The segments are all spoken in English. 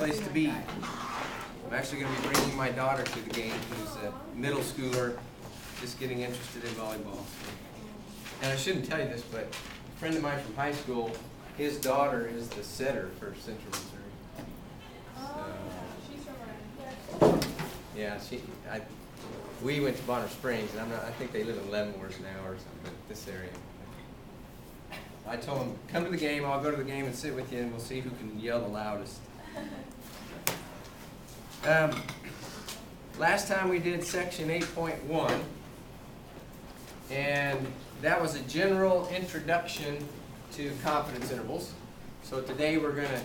place to be. I'm actually going to be bringing my daughter to the game, who's a middle schooler, just getting interested in volleyball. And I shouldn't tell you this, but a friend of mine from high school, his daughter is the setter for Central Missouri. So, yeah, we went to Bonner Springs, and I think they live in Leavenworth now or something, but this area. I told him, come to the game, I'll go to the game and sit with you, and we'll see who can yell the loudest. Last time we did section 8.1, and that was a general introduction to confidence intervals. So today we're going to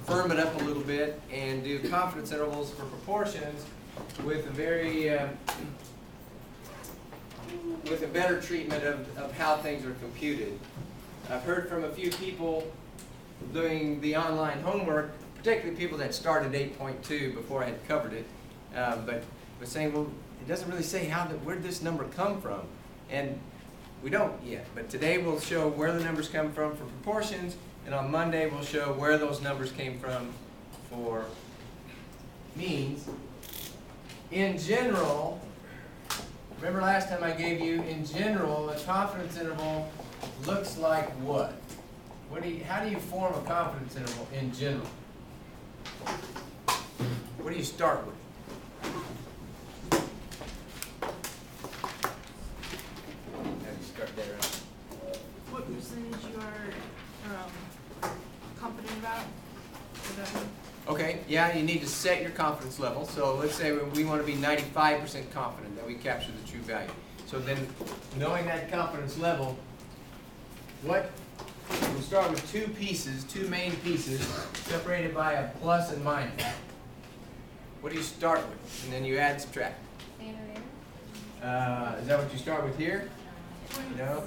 firm it up a little bit and do confidence intervals for proportions with a better treatment of how things are computed. I've heard from a few people doing the online homework, particularly people that started 8.2 before I had covered it, but was saying, well, it doesn't really say where did this number come from, and we don't yet. But today we'll show where the numbers come from for proportions, and on Monday we'll show where those numbers came from for means. In general, remember last time I gave you, in general, a confidence interval looks like what? How do you form a confidence interval in general? What do you start with? How do you start that around? What percentage you are confident about? Okay, yeah, you need to set your confidence level. So let's say we want to be 95% confident that we capture the true value. So then, knowing that confidence level, we'll start with two main pieces, separated by a plus and minus. What do you start with? And then you add and subtract. Standard error. Is that what you start with here? No?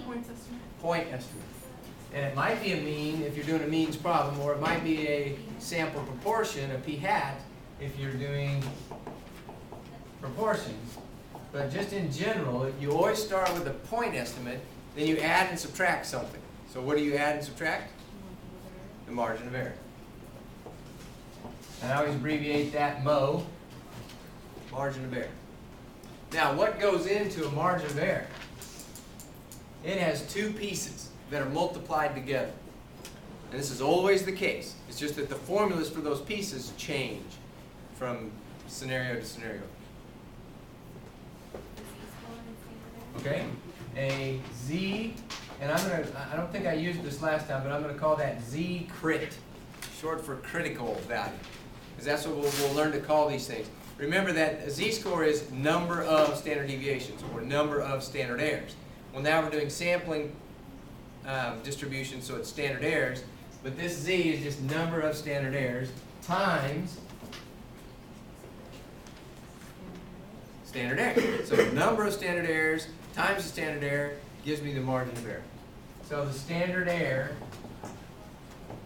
Points estimate. Point estimate. And it might be a mean if you're doing a means problem, or it might be a sample proportion, a p hat, if you're doing proportions. But just in general, you always start with a point estimate, then you add and subtract something. So what do you add and subtract? The margin of error. And I always abbreviate that MO, margin of error. Now, what goes into a margin of error? It has two pieces that are multiplied together. And this is always the case. It's just that the formulas for those pieces change from scenario to scenario. Okay? A Z, and I don't think I used this last time, but I'm going to call that Z crit, short for critical value. Because that's what we'll learn to call these things. Remember that a Z-score is number of standard deviations, or number of standard errors. Well, now we're doing sampling distribution, so it's standard errors, but this Z is just number of standard errors times standard error. So number of standard errors times the standard error gives me the margin of error. So the standard error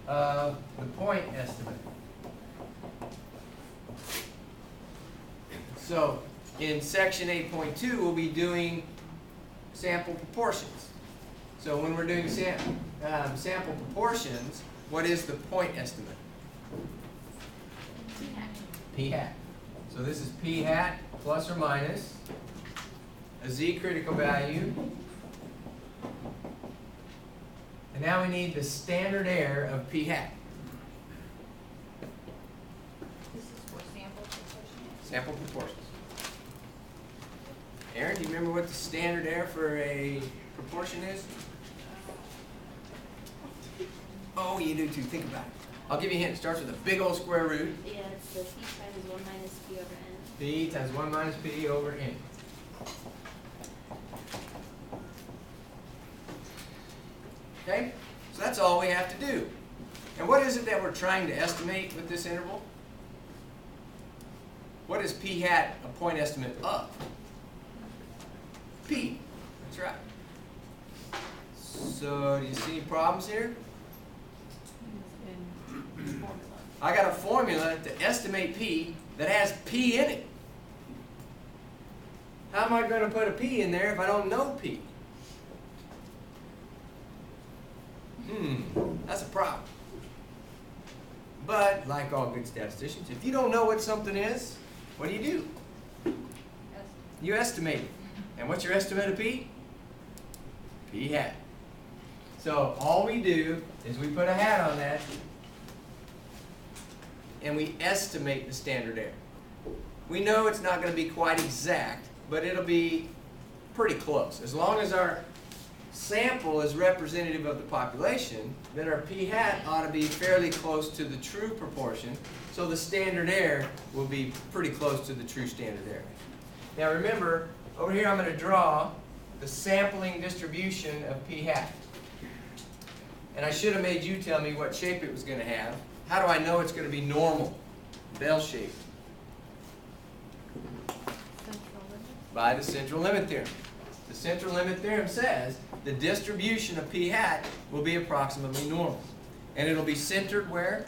of the point estimate. So in section 8.2, we'll be doing sample proportions. So when we're doing sample proportions, what is the point estimate? P hat. So this is P hat plus or minus a Z critical value. And now we need the standard error of P hat. This is for sample proportions. Sample proportions. Aaron, do you remember what the standard error for a proportion is? Oh, you do too. Think about it. I'll give you a hint. It starts with a big old square root. Yeah, it's the p times 1 minus p over n. P times 1 minus P over N. Okay? So that's all we have to do. And what is it that we're trying to estimate with this interval? What is P hat a point estimate of? P. That's right. So do you see any problems here? I got a formula to estimate P that has P in it. How am I going to put a P in there if I don't know P? That's a problem. But, like all good statisticians, if you don't know what something is, what do? You estimate it. And what's your estimate of P? P hat. So all we do is we put a hat on that and we estimate the standard error. We know it's not going to be quite exact, but it'll be pretty close. As long as our sample is representative of the population, then our p hat ought to be fairly close to the true proportion, so the standard error will be pretty close to the true standard error. Now remember, over here I'm going to draw the sampling distribution of p hat. And I should have made you tell me what shape it was going to have. How do I know it's going to be normal, bell-shaped? By the central limit theorem. The central limit theorem says the distribution of p hat will be approximately normal. And it'll be centered where?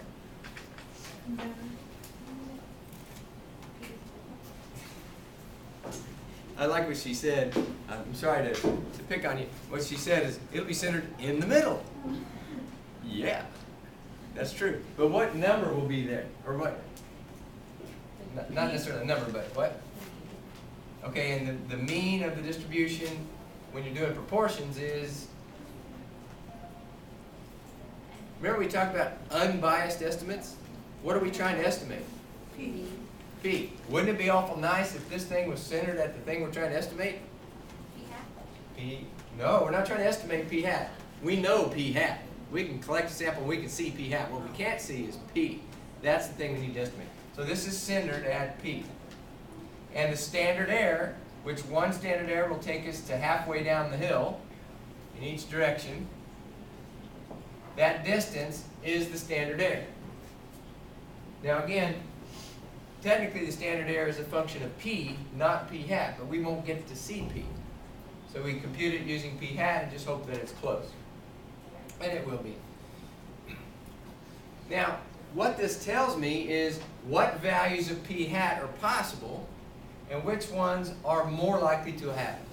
I like what she said. I'm sorry to pick on you. What she said is it'll be centered in the middle. Yeah, that's true. But what number will be there? Or what? Not necessarily a number, but what? Okay, and the mean of the distribution when you're doing proportions is, remember we talked about unbiased estimates? What are we trying to estimate? P. P. Wouldn't it be awful nice if this thing was centered at the thing we're trying to estimate? P. No, we're not trying to estimate p hat. We know p hat. We can collect a sample and we can see p hat. What we can't see is p. That's the thing we need to estimate. So this is centered at p. And the standard error, which one standard error will take us to halfway down the hill in each direction, that distance is the standard error. Now again, technically the standard error is a function of p, not p hat, but we won't get to see p. So we compute it using p hat and just hope that it's close. And it will be. Now, what this tells me is what values of p hat are possible and which ones are more likely to happen.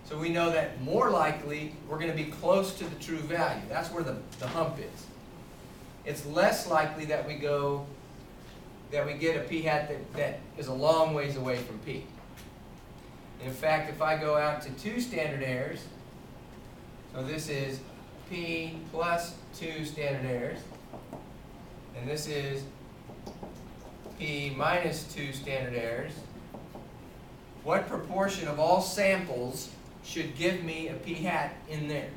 So we know that more likely we're going to be close to the true value. That's where the hump is. It's less likely that we get a p hat that is a long ways away from p. In fact, if I go out to 2 standard errors, so this is p plus 2 standard errors, and this is p minus 2 standard errors, what proportion of all samples should give me a p hat in there?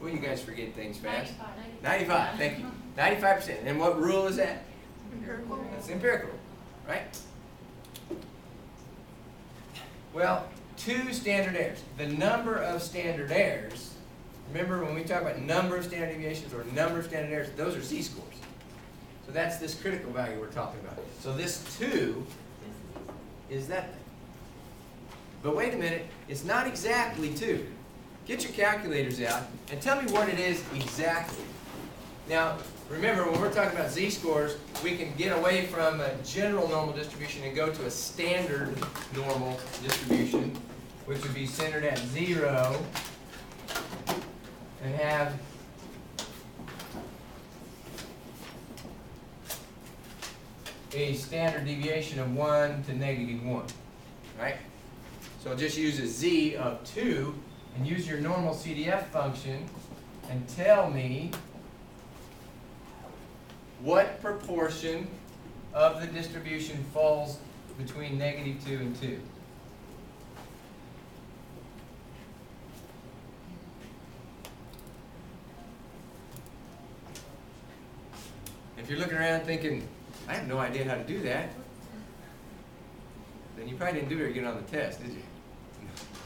Well, you guys forget things fast. 95, thank you. 95%. And what rule is that? Empirical. That's empirical, right? Well, 2 standard errors. The number of standard errors, remember when we talk about number of standard deviations or number of standard errors, those are z-scores. So that's this critical value we're talking about. So this 2 is that thing. But wait a minute, it's not exactly 2. Get your calculators out and tell me what it is exactly. Now, remember when we're talking about z-scores, we can get away from a general normal distribution and go to a standard normal distribution, which would be centered at 0 and have a standard deviation of 1 to -1, right? So just use a z of 2 and use your normal CDF function and tell me what proportion of the distribution falls between -2 and 2. If you're looking around thinking, I have no idea how to do that, then you probably didn't do very good on the test, did you?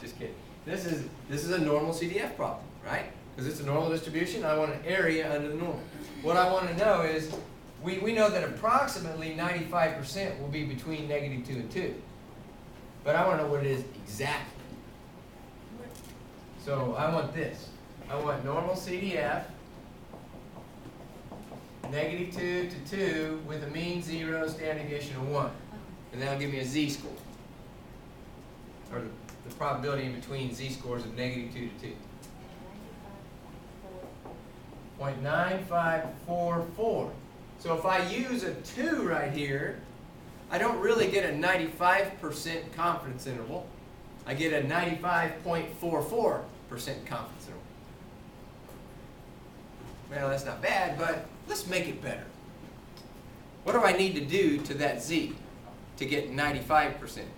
Just kidding. This is a normal CDF problem, right? Because it's a normal distribution, I want an area under the normal. What I want to know is, we know that approximately 95% will be between -2 and 2. But I want to know what it is exactly. So I want this. I want normal CDF, -2 to 2 with a mean 0, standard deviation of 1. And that'll give me a z-score. Or the probability in between z-scores of -2 to 2? 0.9544. So if I use a 2 right here, I don't really get a 95% confidence interval. I get a 95.44% confidence interval. Well, that's not bad, but let's make it better. What do I need to do to that z to get 95%?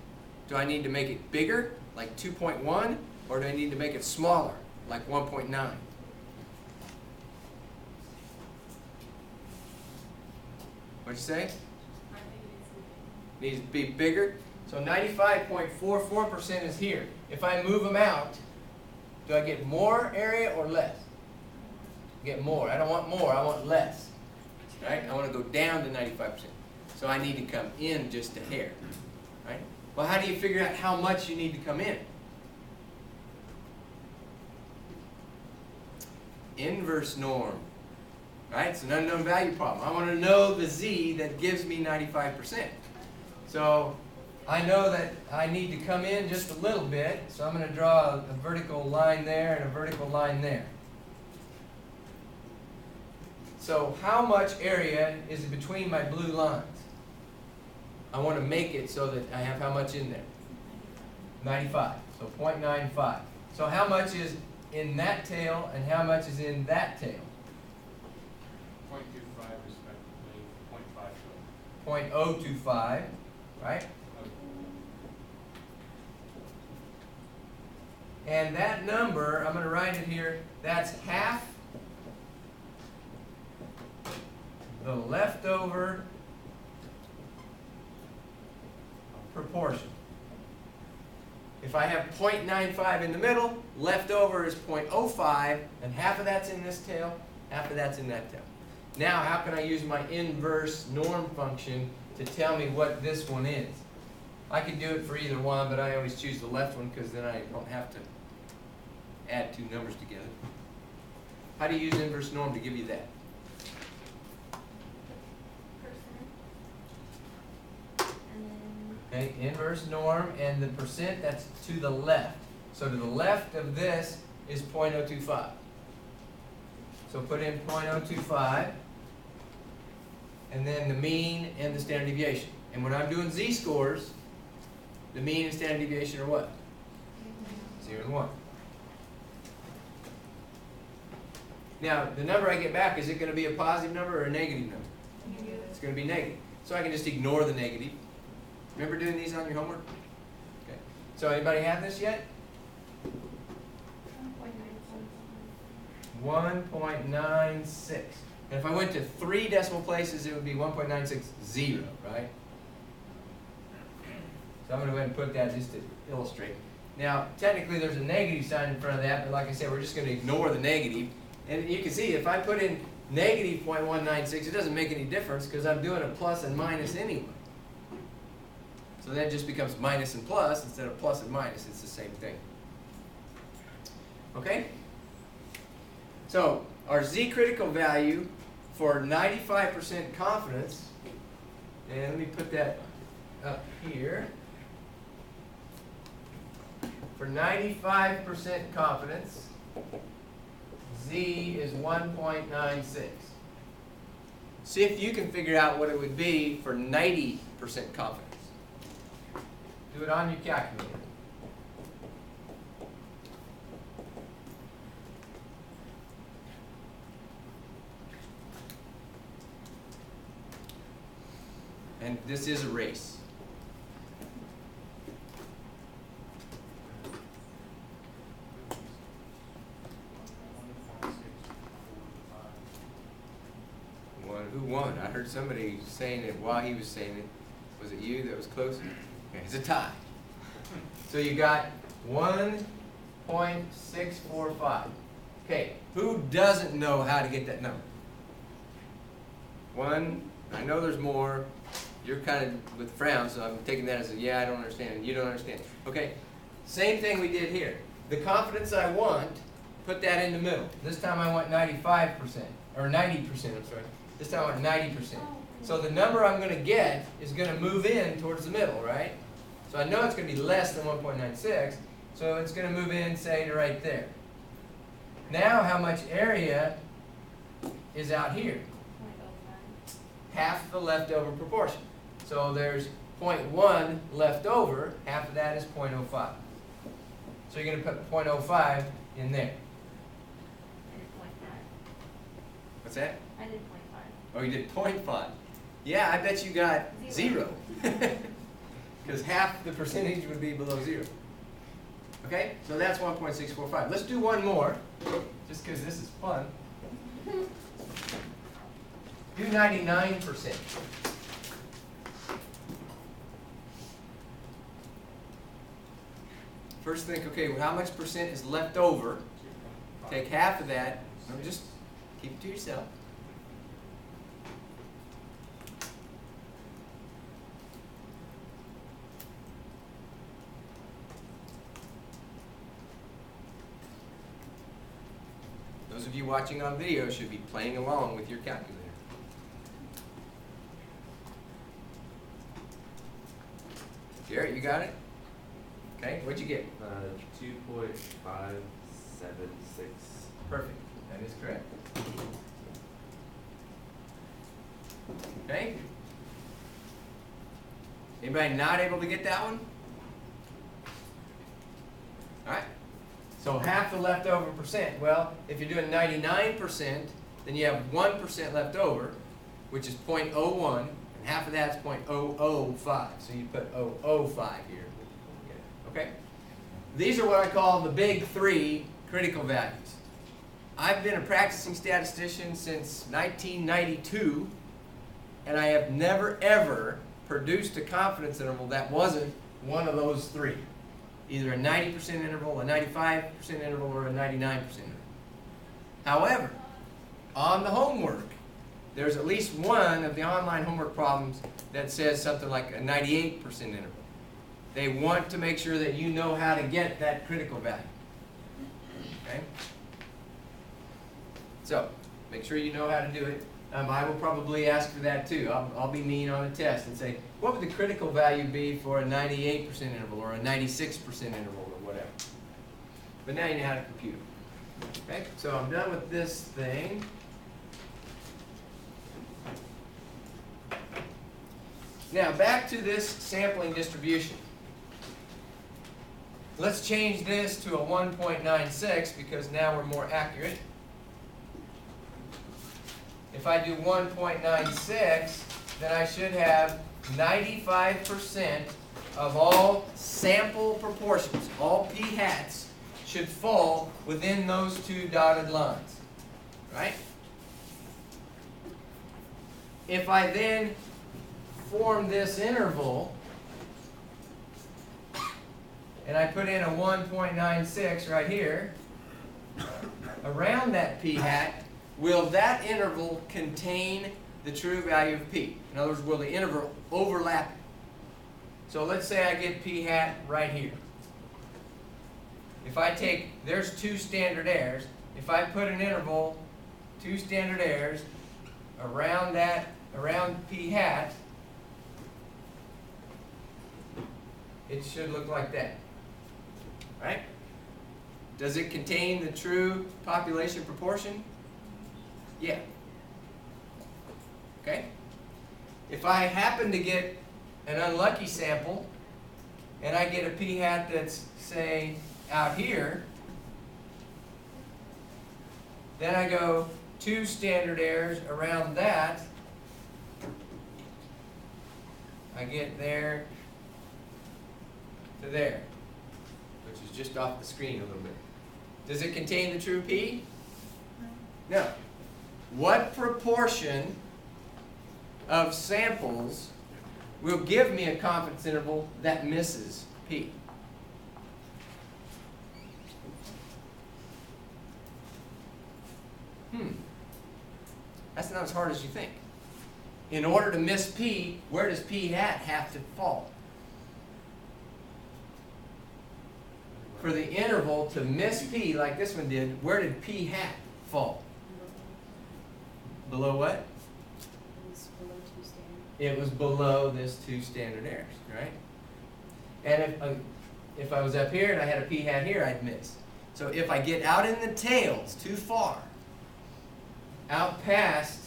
Do I need to make it bigger, like 2.1, or do I need to make it smaller, like 1.9? What'd you say? Needs to be bigger. So 95.44% is here. If I move them out, do I get more area or less? Get more. I don't want more, I want less. Right? I want to go down to 95%. So I need to come in just a hair. Right? Well, how do you figure out how much you need to come in? Inverse norm. Right? It's an unknown value problem. I want to know the z that gives me 95%. So I know that I need to come in just a little bit, so I'm going to draw a vertical line there and a vertical line there. So how much area is between my blue lines? I want to make it so that I have how much in there? 95. So 0.95. So how much is in that tail and how much is in that tail? 0.25 respectively, 0.50. 0.025, right? And that number, I'm going to write it here, that's half the leftover proportion. If I have 0.95 in the middle, leftover is 0.05, and half of that's in this tail, half of that's in that tail. Now, how can I use my inverse norm function to tell me what this one is? I could do it for either one, but I always choose the left one because then I don't have to add two numbers together. How do you use inverse norm to give you that? Okay, inverse norm and the percent, that's to the left. So to the left of this is 0.025. So put in 0.025 and then the mean and the standard deviation. And when I'm doing z-scores, the mean and standard deviation are what? 0 and 1. Now, the number I get back, is it going to be a positive number or a negative number? Negative. It's going to be negative. So I can just ignore the negative. Remember doing these on your homework? Okay. So anybody have this yet? 1.96. And if I went to 3 decimal places, it would be 1.960, right? So I'm going to go ahead and put that just to illustrate. Now, technically there's a negative sign in front of that, but like I said, we're just going to ignore the negative. And you can see if I put in negative 0.196, it doesn't make any difference because I'm doing a plus and minus anyway. So then it just becomes minus and plus instead of plus and minus. It's the same thing. Okay? So our z critical value for 95% confidence, and let me put that up here. For 95% confidence, z is 1.96. See if you can figure out what it would be for 90% confidence. Do it on your calculator. And this is a race. Who won? I heard somebody saying it while he was saying it. Was it you that was close? Okay, it's a tie. So you got 1.645. Okay, who doesn't know how to get that number? One, I know there's more. You're kind of with frowns, so I'm taking that as a yeah, I don't understand, and you don't understand. Okay, same thing we did here. The confidence I want, put that in the middle. This time I want 95%, or 90%, I'm sorry. This time I want 90%. So the number I'm going to get is going to move in towards the middle, right? So I know it's going to be less than 1.96. So it's going to move in, say, to right there. Now how much area is out here? 0.05. Half the leftover proportion. So there's 0.1 left over, half of that is 0.05. So you're going to put 0.05 in there. I did 0.5. What's that? I did 0.5. Oh, you did 0.5. Yeah, I bet you got zero. Because half the percentage would be below zero. Okay, so that's 1.645. Let's do one more, just because this is fun. Do 99%. First think, okay, well, how much percent is left over? Take half of that, and just keep it to yourself. Those of you watching on video should be playing along with your calculator. Garrett, you got it? Okay, what'd you get? 2.576. Perfect, that is correct. Okay? Anybody not able to get that one? Alright, so half the leftover percent. Well, if you're doing 99%, then you have 1% left over, which is 0.01, and half of that's 0.005. So you put 005 here. Okay? These are what I call the big three critical values. I've been a practicing statistician since 1992, and I have never ever produced a confidence interval that wasn't one of those three. Either a 90% interval, a 95% interval, or a 99% interval. However, on the homework, there's at least one of the online homework problems that says something like a 98% interval. They want to make sure that you know how to get that critical value. Okay? So, make sure you know how to do it. I will probably ask for that too. I'll be mean on a test and say, what would the critical value be for a 98% interval or a 96% interval or whatever? But now you know how to compute it. Okay, so I'm done with this thing. Now back to this sampling distribution. Let's change this to a 1.96 because now we're more accurate. If I do 1.96, then I should have 95% of all sample proportions, all p-hats, should fall within those two dotted lines, right? If I then form this interval, and I put in a 1.96 right here, around that p-hat, will that interval contain the true value of p? In other words, will the interval overlap? So let's say I get p-hat right here. If I take, there's two standard errors. If I put an interval, two standard errors, around that, around p-hat, it should look like that. Right? Does it contain the true population proportion? Yeah. Okay? If I happen to get an unlucky sample, and I get a p-hat that's, say, out here, then I go two standard errors around that. I get there to there, which is just off the screen a little bit. Does it contain the true p? No. What proportion of samples will give me a confidence interval that misses p? That's not as hard as you think. In order to miss p, where does p-hat have to fall? For the interval to miss p, like this one did, where did p-hat fall? Below what? It was below 2 standard. It was below this two standard errors, right? And If I was up here and I had a p-hat here, I'd miss. So if I get out in the tails too far, out past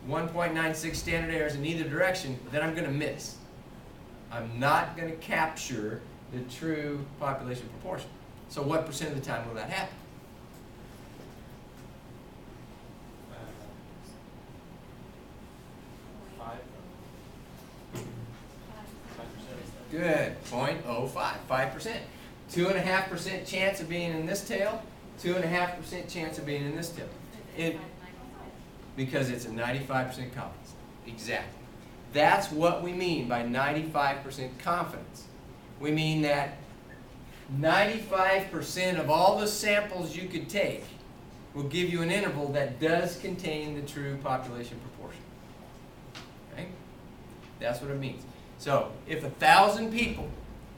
1.96 standard errors in either direction, then I'm going to miss. I'm not going to capture the true population proportion. So what percent of the time will that happen? Five. Good. 0.05. 5%. 2.5% chance of being in this tail. 2.5% chance of being in this tail. Because it's a 95% confidence. Exactly. That's what we mean by 95% confidence. We mean that 95% of all the samples you could take will give you an interval that does contain the true population proportion. Okay? That's what it means. So, if 1,000 people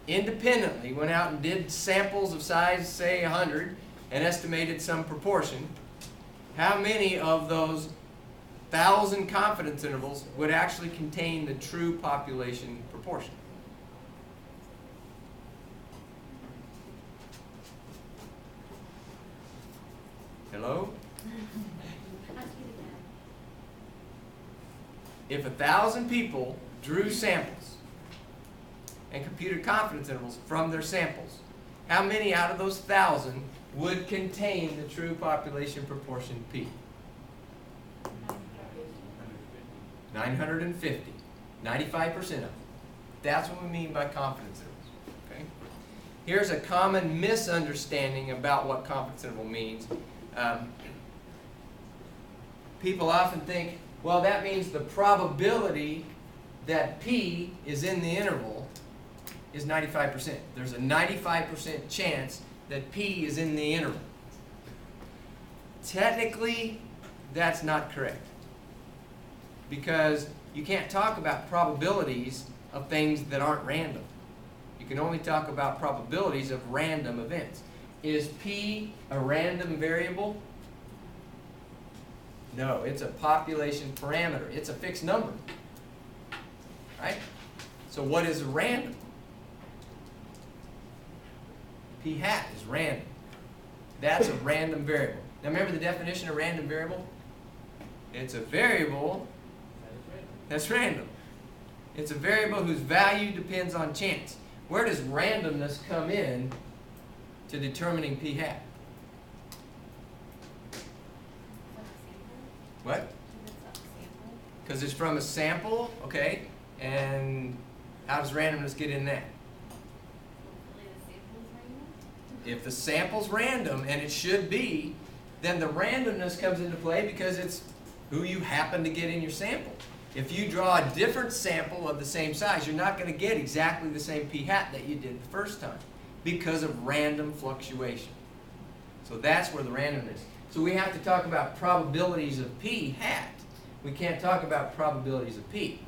independently went out and did samples of size, say 100, and estimated some proportion, how many of those 1,000 confidence intervals would actually contain the true population proportion? Hello? If 1,000 people drew samples and computed confidence intervals from their samples, how many out of those 1,000 would contain the true population proportion P? 950. 95% of them. That's what we mean by confidence intervals. Okay? Here's a common misunderstanding about what confidence interval means. People often think, well, that means the probability that P is in the interval is 95%. There's a 95% chance that P is in the interval. Technically, that's not correct. Because you can't talk about probabilities of things that aren't random. You can only talk about probabilities of random events. Is P a random variable? No, it's a population parameter. It's a fixed number. Right? So what is random? P hat is random. That's a random variable. Now remember the definition of random variable? It's a variable that's random. It's a variable whose value depends on chance. Where does randomness come in to determining P hat? What? Because it's from a sample, okay? And how does randomness get in that? If the sample's random, and it should be, then the randomness comes into play because it's who you happen to get in your sample. If you draw a different sample of the same size, you're not going to get exactly the same P hat that you did the first time because of random fluctuation. So that's where the randomness. So we have to talk about probabilities of P hat. We can't talk about probabilities of P.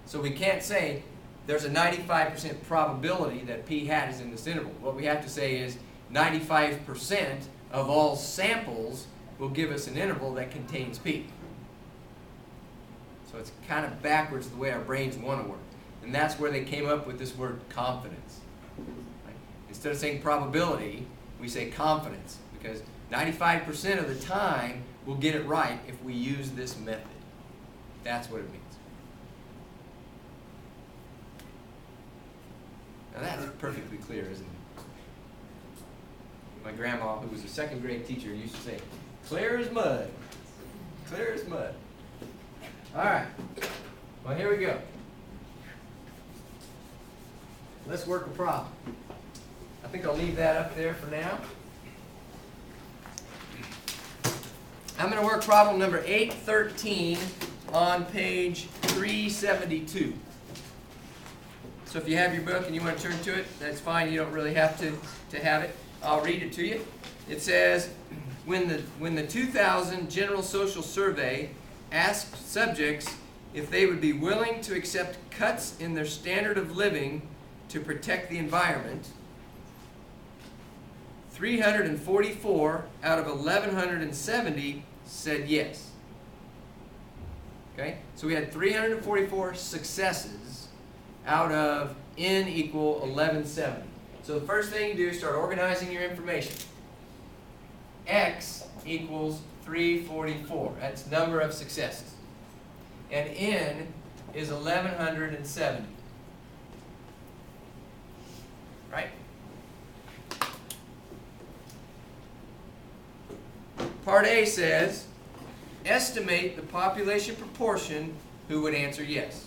So we can't say there's a 95% probability that P hat is in this interval. What we have to say is 95% of all samples will give us an interval that contains P. So it's kind of backwards the way our brains want to work. And that's where they came up with this word confidence. Right? Instead of saying probability, we say confidence, because 95% of the time we'll get it right if we use this method. That's what it means. Now that's perfectly clear, isn't it? My grandma, who was a second grade teacher, used to say, clear as mud. Clear as mud. All right. Well, here we go. Let's work a problem. I think I'll leave that up there for now. I'm going to work problem number 813 on page 372. So if you have your book and you want to turn to it, that's fine. You don't really have to have it. I'll read it to you. It says, when the 2000 General Social Survey asked subjects if they would be willing to accept cuts in their standard of living to protect the environment, 344 out of 1,170 said yes. Okay? So we had 344 successes out of N equal 1170. So the first thing you do is start organizing your information. X equals 344. That's number of successes. And N is 1170. Right? Part A says, estimate the population proportion who would answer yes.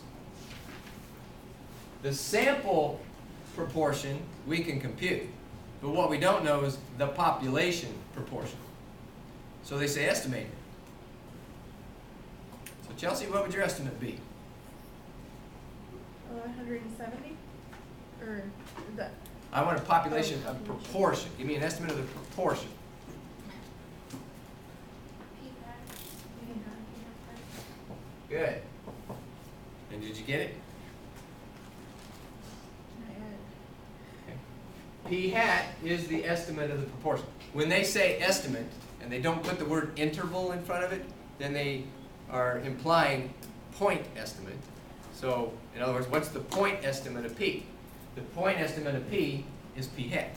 The sample proportion we can compute, but what we don't know is the population proportion. So they say estimate it. So Chelsea, what would your estimate be? 170? Or the, I want a population of proportion. Give me an estimate of the proportion. Good. And did you get it? P hat is the estimate of the proportion. When they say estimate, and they don't put the word interval in front of it, then they are implying point estimate. So, in other words, what's the point estimate of P? The point estimate of P is P hat.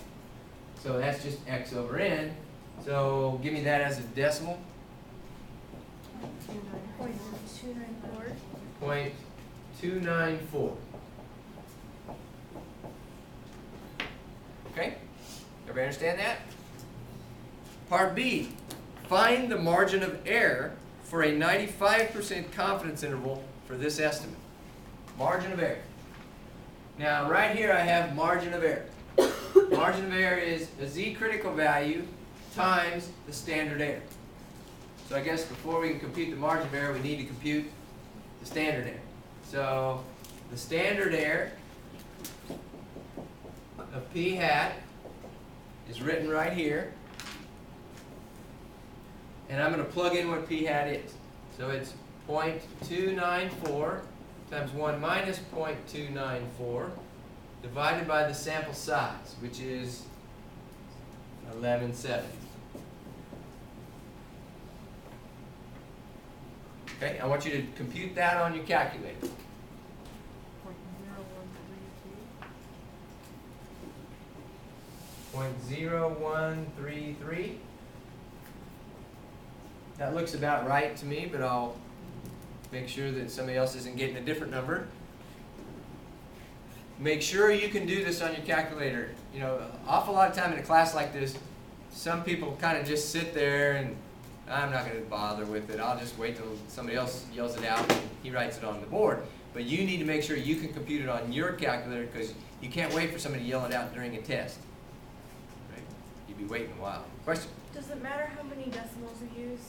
So that's just X over N. So give me that as a decimal. 0.294. 0.294. Okay? Everybody understand that? Part B, find the margin of error for a 95% confidence interval for this estimate. Margin of error. Now, right here I have margin of error. Margin of error is a z critical value times the standard error. So I guess before we can compute the margin of error, we need to compute the standard error. So the standard error of P hat is written right here. And I'm going to plug in what P hat is. So it's 0.294 times 1 minus 0.294 divided by the sample size, which is 1170. Okay, I want you to compute that on your calculator. 0.0133. That looks about right to me, but I'll make sure that somebody else isn't getting a different number. Make sure you can do this on your calculator. You know, an awful lot of time in a class like this, some people kind of just sit there and I'm not going to bother with it. I'll just wait till somebody else yells it out and he writes it on the board. But you need to make sure you can compute it on your calculator because you can't wait for somebody to yell it out during a test. Right? You'd be waiting a while. Question? Does it matter how many decimals you use?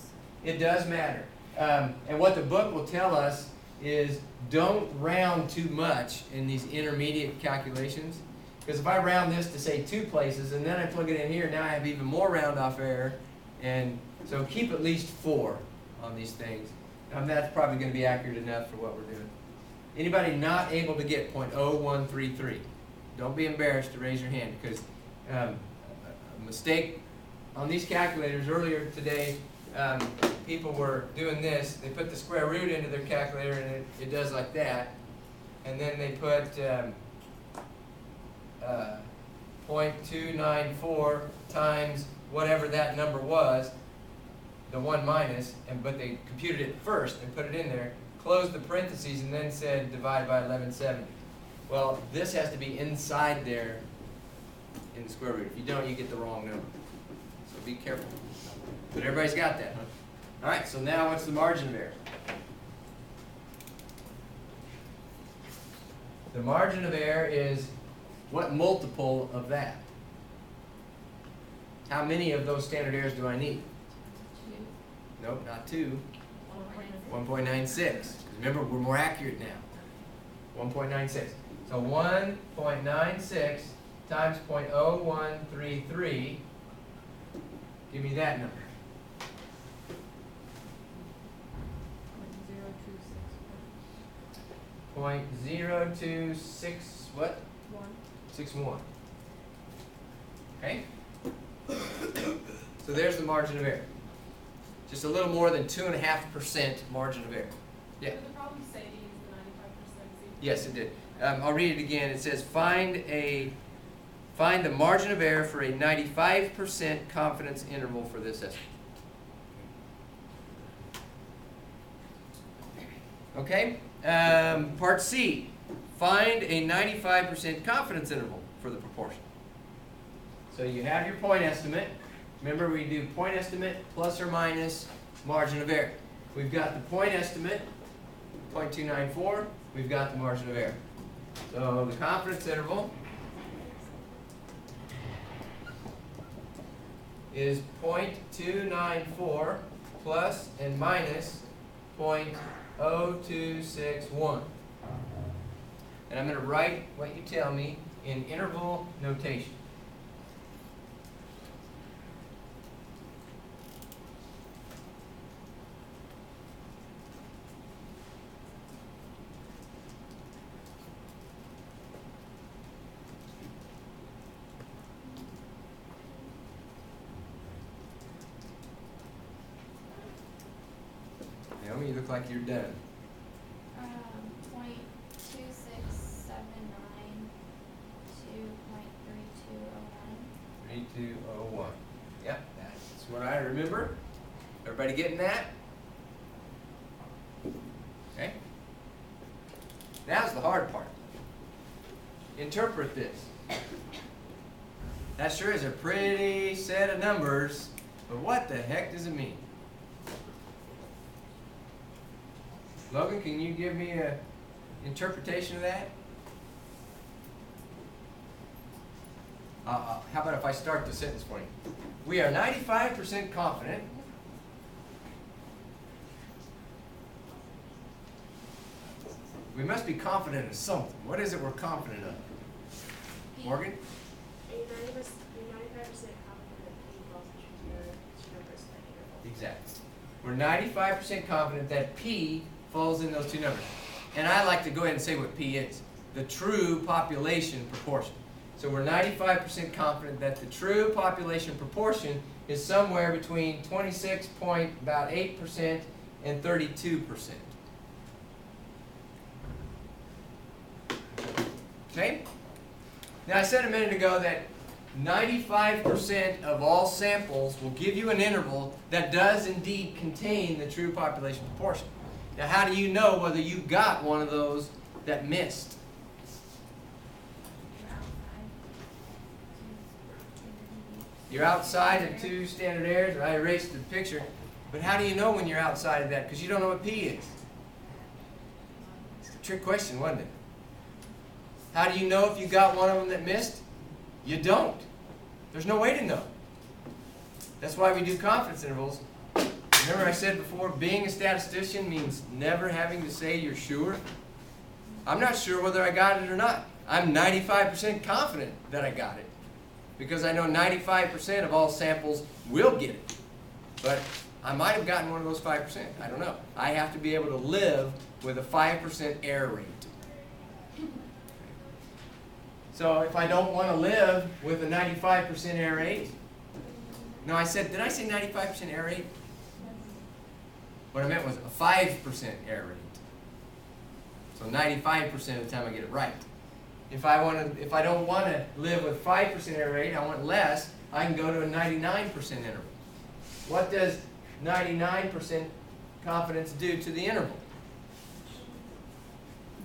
It does matter. And what the book will tell us is don't round too much in these intermediate calculations. Because if I round this to say 2 places and then I plug it in here, now I have even more round off error. And so keep at least 4 on these things. That's probably going to be accurate enough for what we're doing. Anybody not able to get 0.0133? Don't be embarrassed to raise your hand because a mistake on these calculators earlier today, people were doing this. They put the square root into their calculator and it does like that. And then they put 0.294 times whatever that number was, the 1 minus, but they computed it first and put it in there, closed the parentheses, and then said divide by 1170. Well, this has to be inside there in the square root. If you don't, you get the wrong number. So be careful. But everybody's got that, huh? All right, so now what's the margin of error? The margin of error is what multiple of that? How many of those standard errors do I need? 2. Nope, not 2. 1.96. Remember, we're more accurate now. 1.96. So 1.96 times 0.0133. Give me that number. 0.026 what? 61. Okay? So there's the margin of error. Just a little more than 2.5% margin of error. Yeah? Did the problem say to use the 95%? Yes, it did. I'll read it again. It says find Find the margin of error for a 95% confidence interval for this estimate. Okay? Part C. Find a 95% confidence interval for the proportion. So you have your point estimate. Remember, we do point estimate plus or minus margin of error. We've got the point estimate, 0.294. We've got the margin of error. So the confidence interval is 0.294 plus and minus 0.0261. And I'm going to write what you tell me in interval notation. Naomi, you look like you're done. 0.2679 to 0.3209. 3201. Yep, that's what I remember. Everybody getting that? Okay. Now's the hard part. Interpret this. That sure is a pretty set of numbers, but what the heck does it mean? Logan, can you give me an interpretation of that? How about if I start the sentence for you? We are 95% confident we must be confident of something. What is it we're confident of? Morgan? You're 95% confident that P falls between the two numbers in that interval. Exactly. We're 95% confident that P falls in those two numbers. And I like to go ahead and say what P is. The true population proportion. So we're 95% confident that the true population proportion is somewhere between 26.8% and 32%. Okay? Now I said a minute ago that 95% of all samples will give you an interval that does indeed contain the true population proportion. Now how do you know whether you got one of those that missed? You're outside of 2 standard errors. I erased the picture. But how do you know when you're outside of that? Because you don't know what P is. It's a trick question, wasn't it? How do you know if you got one of them that missed? You don't. There's no way to know. That's why we do confidence intervals. Remember I said before, being a statistician means never having to say you're sure. I'm not sure whether I got it or not. I'm 95% confident that I got it, because I know 95% of all samples will get it. But I might have gotten one of those 5%. I don't know. I have to be able to live with a 5% error rate. So if I don't want to live with a 95% error rate, no, did I say 95% error rate? What I meant was a 5% error rate. So 95% of the time I get it right. If I don't want to live with 5% error rate, I want less, I can go to a 99% interval. What does 99% confidence do to the interval?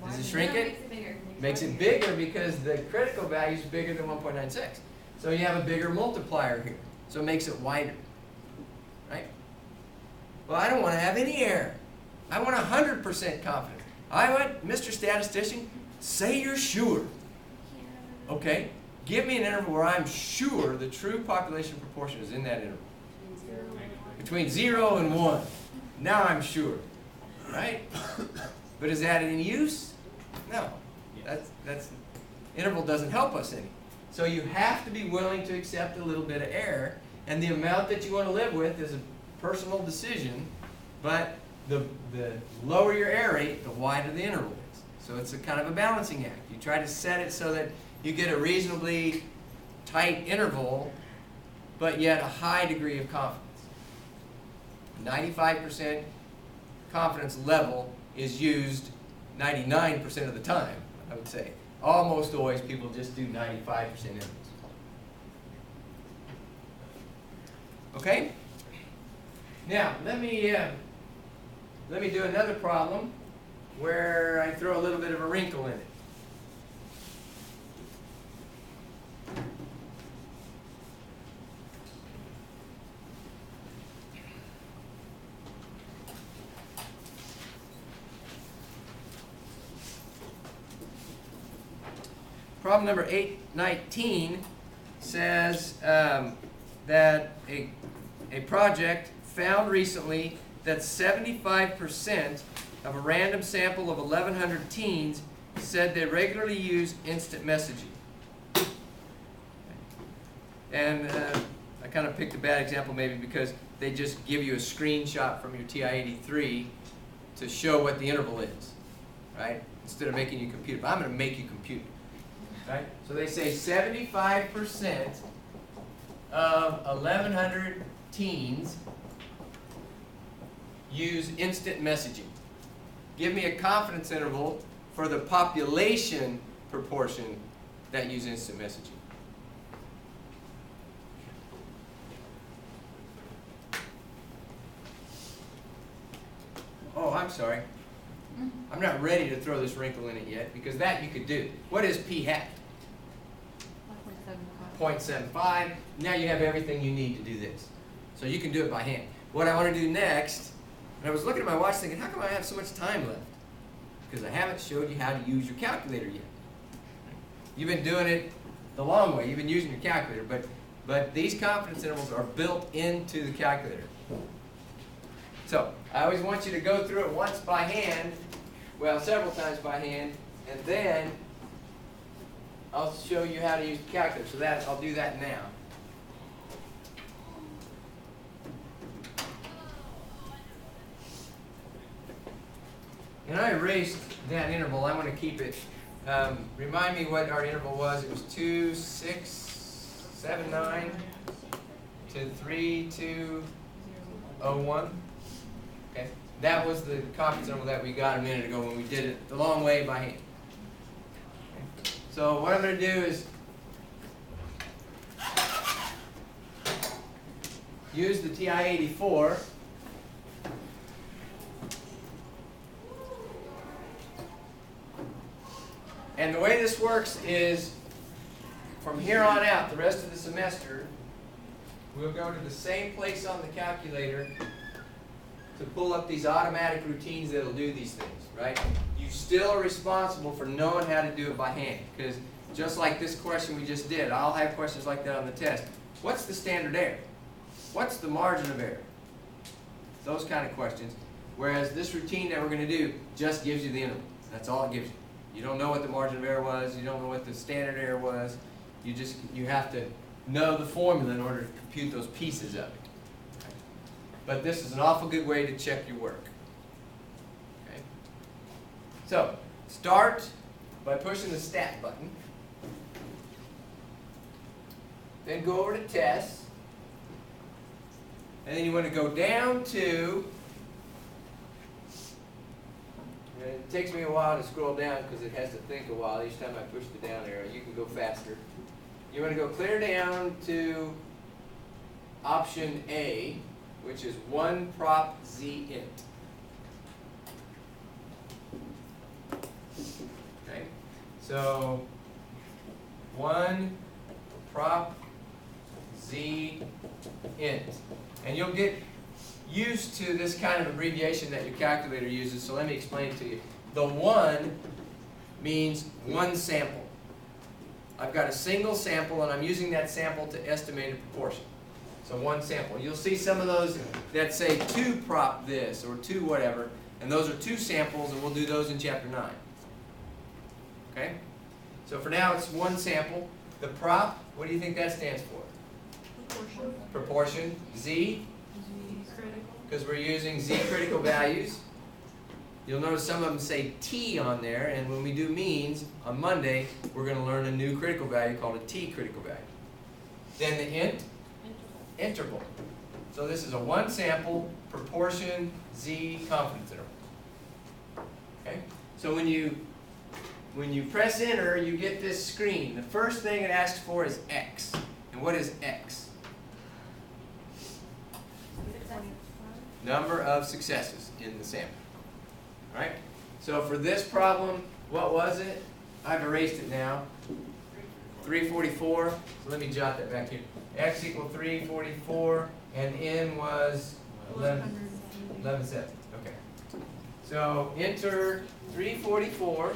Does it shrink it? Makes it bigger because the critical value is bigger than 1.96. So you have a bigger multiplier here. So it makes it wider. Right? Well, I don't want to have any error. I want 100% confidence. I want, Mr. Statistician, say you're sure. Okay, give me an interval where I'm sure the true population proportion is in that interval. Between 0 and 1. Now I'm sure. Right? But is that in use? No. That's interval doesn't help us any. So you have to be willing to accept a little bit of error, and the amount that you want to live with is a personal decision, but the lower your error rate, the wider the interval is. So it's a kind of a balancing act. You try to set it so that you get a reasonably tight interval, but yet a high degree of confidence. 95% confidence level is used 99% of the time, I would say. Almost always people just do 95% intervals. Okay? Now, let me do another problem where I throw a little bit of a wrinkle in it. Problem number 819 says that a project found recently that 75% of a random sample of 1,100 teens said they regularly use instant messaging. And I kind of picked a bad example maybe because they just give you a screenshot from your TI-83 to show what the interval is, right? Instead of making you compute it. But I'm going to make you compute it. Right? So they say 75% of 1,100 teens use instant messaging. Give me a confidence interval for the population proportion that use instant messaging. Oh, I'm sorry. I'm not ready to throw this wrinkle in it yet, because that you could do. What is p hat? 0.75. Now you have everything you need to do this. So you can do it by hand. What I want to do next, and I was looking at my watch thinking, how come I have so much time left? Because I haven't showed you how to use your calculator yet. You've been doing it the long way. You've been using your calculator, but these confidence intervals are built into the calculator. So I always want you to go through it once by hand, well, several times by hand, and then I'll show you how to use the calculator. So that I'll do that now. And I erased that interval. I'm going to keep it. Remind me what our interval was. It was 2, 6, 7, 9 to 3, 2, 0, 1. Okay, that was the confidence interval that we got a minute ago when we did it the long way by hand. Okay. So what I'm going to do is use the TI-84. And the way this works is, from here on out, the rest of the semester, we'll go to the same place on the calculator to pull up these automatic routines that'll do these things, right? You still are responsible for knowing how to do it by hand, because just like this question we just did, I'll have questions like that on the test. What's the standard error? What's the margin of error? Those kind of questions. Whereas this routine that we're going to do just gives you the interval. That's all it gives you. You don't know what the margin of error was. You don't know what the standard error was. You have to know the formula in order to compute those pieces of it. But this is an awful good way to check your work. Okay? So, start by pushing the stat button. Then go over to tests. And then you want to go down to, and it takes me a while to scroll down because it has to think a while each time I push the down arrow. You can go faster. You want to go clear down to option A, which is 1 prop z int. Okay, so 1 prop z int. And you'll get used to this kind of abbreviation that your calculator uses, so let me explain it to you. The 1 means one sample. I've got a single sample, and I'm using that sample to estimate a proportion. So one sample. You'll see some of those that say 2 prop this or 2 whatever, and those are 2 samples, and we'll do those in chapter 9. Okay? So for now it's 1 sample. The prop, what do you think that stands for? Proportion. Proportion. Z? Critical. Because we're using Z critical values. You'll notice some of them say T on there, and when we do means on Monday, we're going to learn a new critical value called a T critical value. Then the int? Interval. So this is a 1 sample, proportion, Z confidence interval. Okay? So when you press enter, you get this screen. The first thing it asks for is X. And what is X? Number of successes in the sample. All right? So for this problem, what was it? I've erased it now. 344. So let me jot that back here. X equal 344, and N was 1170. Okay. So enter 344.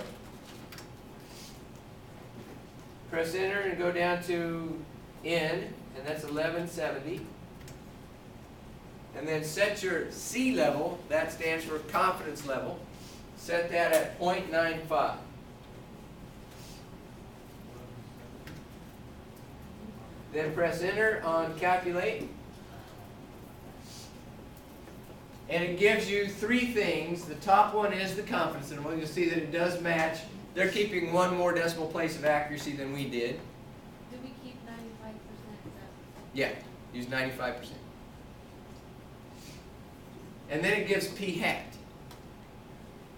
Press enter and go down to N, and that's 1170. And then set your C level, that stands for confidence level. Set that at 0.95. Then press enter on calculate. And it gives you three things. The top one is the confidence interval. You'll see that it does match. They're keeping one more decimal place of accuracy than we did. Did we keep 95%? Yeah, use 95%. And then it gives p hat.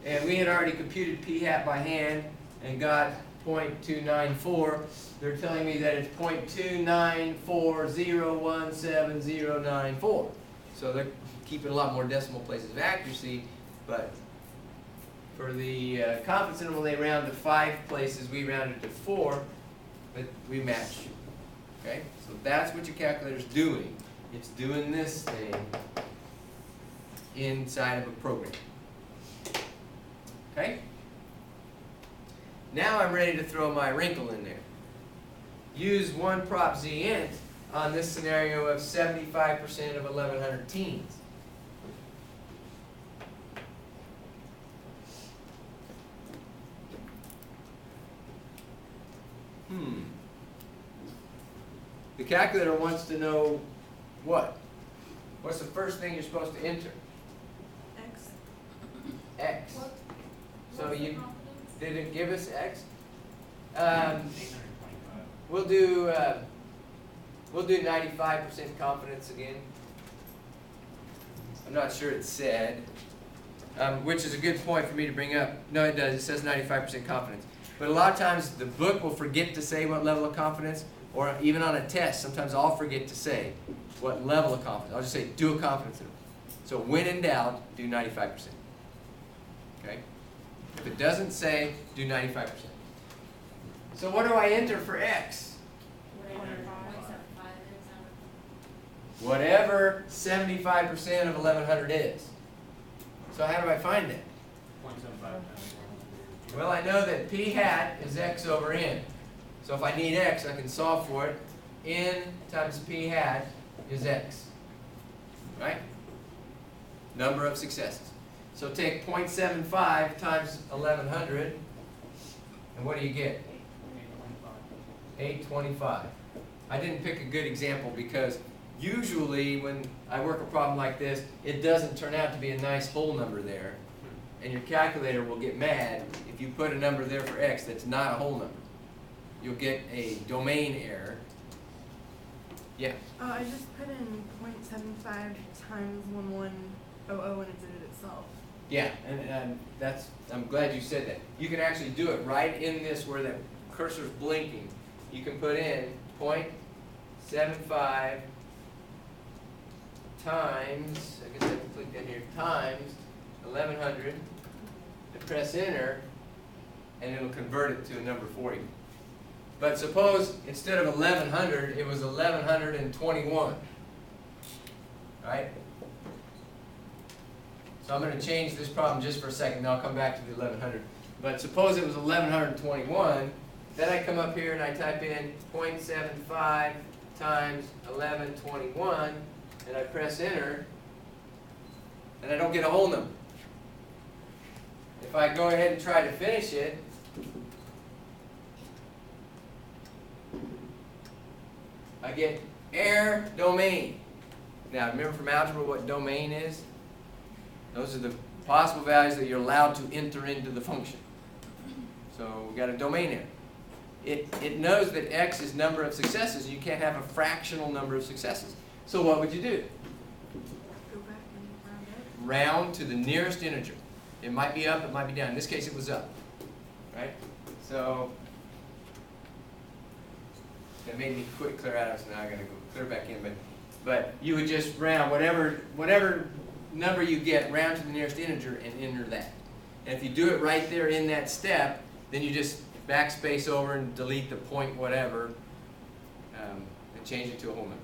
And we had already computed p hat by hand and got 0.294. They're telling me that it's 0.294017094. So they're keeping a lot more decimal places of accuracy, but for the confidence interval they round to 5 places, we rounded to 4, but we match. Okay? So that's what your calculator's doing. It's doing this thing inside of a program. Okay? Now I'm ready to throw my wrinkle in there. Use one prop z int on this scenario of 75% of 1100 teens. The calculator wants to know what? What's the first thing you're supposed to enter? X. X. What? So What's the you confidence? did it give us X? 825. We'll do 95% confidence again. I'm not sure it said, which is a good point for me to bring up. No, it does. It says 95% confidence. But a lot of times the book will forget to say what level of confidence, or even on a test, sometimes I'll forget to say what level of confidence. I'll just say do a confidence interval. So when in doubt, do 95%. Okay? If it doesn't say, do 95%. So what do I enter for X? Whatever 75% of 1100 is. So how do I find that? 0.75. Well, I know that p hat is x over n. So if I need x, I can solve for it. N times p hat is x. Right? Number of successes. So take 0.75 times 1100, and what do you get? 825. I didn't pick a good example because usually when I work a problem like this, it doesn't turn out to be a nice whole number there. And your calculator will get mad if you put a number there for x that's not a whole number. You'll get a domain error. Yeah. I just put in 0.75 times 1100 and it did it itself. Yeah, and I'm glad you said that. You can actually do it right in this where that cursor's blinking. You can put in 0.75 times, I guess I can click that here, times 1100, and press enter, and it'll convert it to a number for you. But suppose instead of 1100, it was 1121, right? So I'm going to change this problem just for a second, then I'll come back to the 1100. But suppose it was 1121, then I come up here and I type in 0.75 times 1121, and I press enter, and I don't get a whole number. If I go ahead and try to finish it, I get error domain. Now remember from algebra what domain is? Those are the possible values that you're allowed to enter into the function. So we got a domain error. It knows that x is number of successes. You can't have a fractional number of successes. So what would you do? Go back and round up. Round to the nearest integer. It might be up, it might be down. In this case, it was up. Right? So that made me clear out, so now I got to go clear back in. But you would just round whatever number you get, round to the nearest integer and enter that. And if you do it right there in that step, then you just backspace over and delete the point whatever, and change it to a whole number.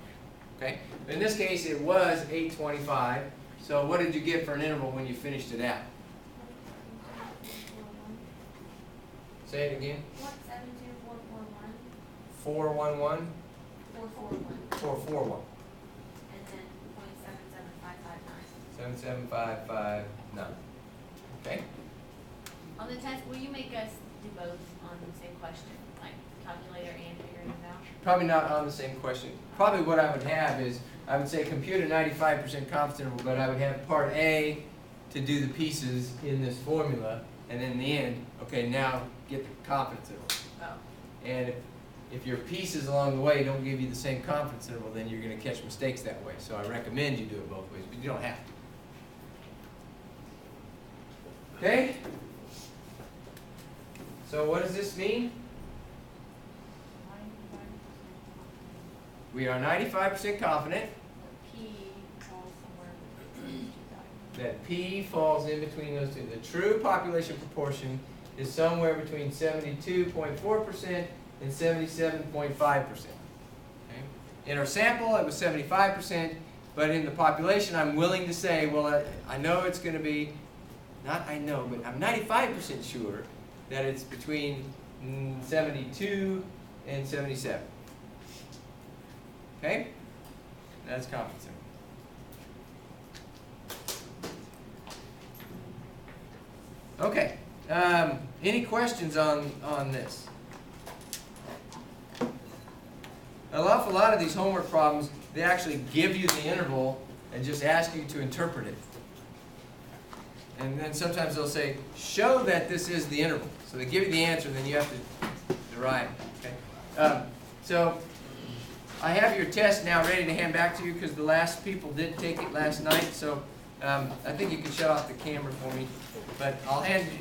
Okay? In this case, it was 825. So what did you get for an interval when you finished it out? Say it again. 172,441, 411, 441, 441, and then 0.775559. 77559. Okay? On the test, will you make us do both on the same question, like calculator and figuring it out? Probably not on the same question. Probably what I would have is, I would say compute a 95% confidence interval, but I would have part A to do the pieces in this formula, and then in the end, okay, now get the confidence interval. Oh, And if your pieces along the way don't give you the same confidence interval, then you're going to catch mistakes that way. So I recommend you do it both ways, but you don't have to. Okay? So what does this mean? We are 95% confident P falls somewhere between those two values. that P falls in between those two. The true population proportion is somewhere between 72.4% and 77.5%. Okay? In our sample, it was 75%, but in the population, I'm willing to say, well, I know it's going to be, not I know, but I'm 95% sure that it's between 72 and 77. Okay? That's confidence interval. Okay. Any questions on this? An awful lot of these homework problems, they actually give you the interval and just ask you to interpret it. And then sometimes they'll say, show that this is the interval. So they give you the answer, and then you have to derive it. Okay? So I have your test now ready to hand back to you because the last people did take it last night. So I think you can shut off the camera for me. But I'll hand you